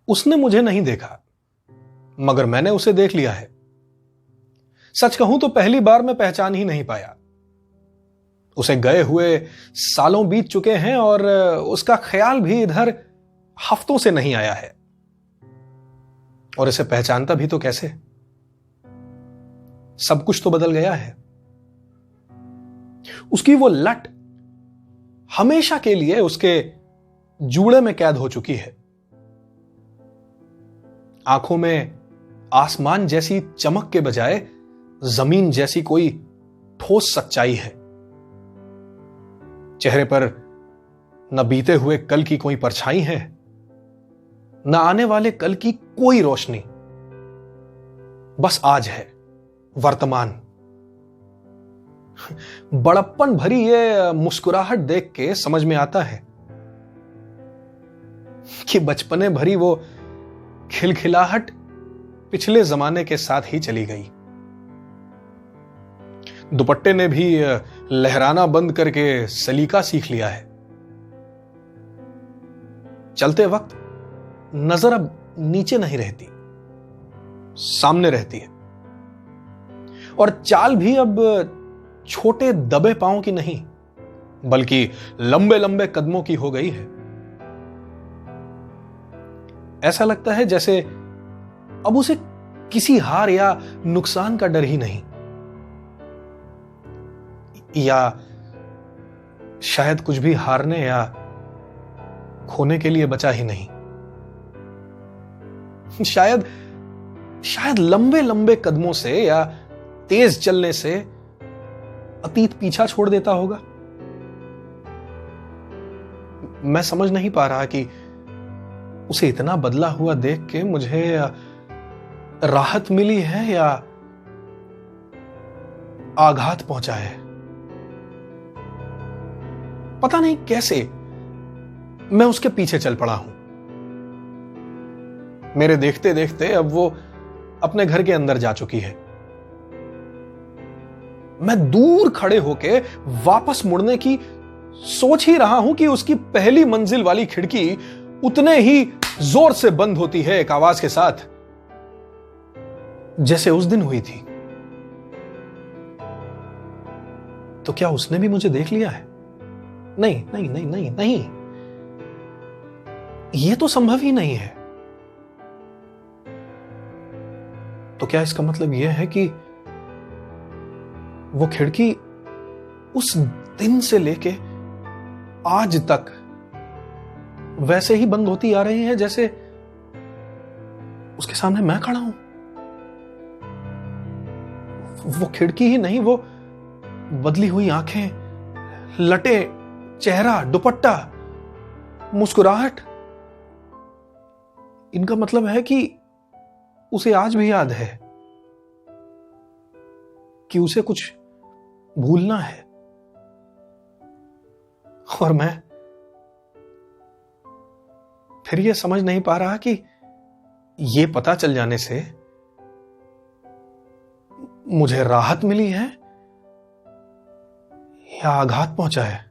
उसने मुझे नहीं देखा, मगर मैंने उसे देख लिया है। सच कहूं तो पहली बार मैं पहचान ही नहीं पाया। उसे गए हुए सालों बीत चुके हैं और उसका ख्याल भी इधर हफ्तों से नहीं आया है। और इसे पहचानता भी तो कैसे? सब कुछ तो बदल गया है। उसकी वो लट हमेशा के लिए उसके जूड़े में कैद हो चुकी है। आंखों में आसमान जैसी चमक के बजाय जमीन जैसी कोई ठोस सच्चाई है। चेहरे पर न बीते हुए कल की कोई परछाई है, न आने वाले कल की कोई रोशनी। बस आज है, वर्तमान। बड़प्पन भरी ये मुस्कुराहट देख के समझ में आता है कि बचपने भरी वो खिलखिलाहट पिछले जमाने के साथ ही चली गई। दुपट्टे ने भी लहराना बंद करके सलीका सीख लिया है। चलते वक्त नजर अब नीचे नहीं रहती, सामने रहती है। और चाल भी अब छोटे दबे पांव की नहीं, बल्कि लंबे लंबे कदमों की हो गई है। ऐसा लगता है जैसे अब उसे किसी हार या नुकसान का डर ही नहीं, या शायद कुछ भी हारने या खोने के लिए बचा ही नहीं। शायद लंबे लंबे कदमों से या तेज चलने से अतीत पीछा छोड़ देता होगा। मैं समझ नहीं पा रहा कि उसे इतना बदला हुआ देख के मुझे राहत मिली है या आघात पहुंचा है। पता नहीं कैसे मैं उसके पीछे चल पड़ा हूं। मेरे देखते देखते अब वो अपने घर के अंदर जा चुकी है। मैं दूर खड़े होके वापस मुड़ने की सोच ही रहा हूं कि उसकी पहली मंजिल वाली खिड़की उतने ही जोर से बंद होती है, एक आवाज के साथ, जैसे उस दिन हुई थी। तो क्या उसने भी मुझे देख लिया है? नहीं नहीं नहीं नहीं नहीं, यह तो संभव ही नहीं है। तो क्या इसका मतलब यह है कि वो खिड़की उस दिन से लेके आज तक वैसे ही बंद होती आ रही है जैसे उसके सामने मैं खड़ा हूं? वो खिड़की ही नहीं, वो बदली हुई आंखें, लटे, चेहरा, दुपट्टा, मुस्कुराहट, इनका मतलब है कि उसे आज भी याद है कि उसे कुछ भूलना है। और मैं फिर यह समझ नहीं पा रहा कि यह पता चल जाने से मुझे राहत मिली है या आघात पहुंचा है।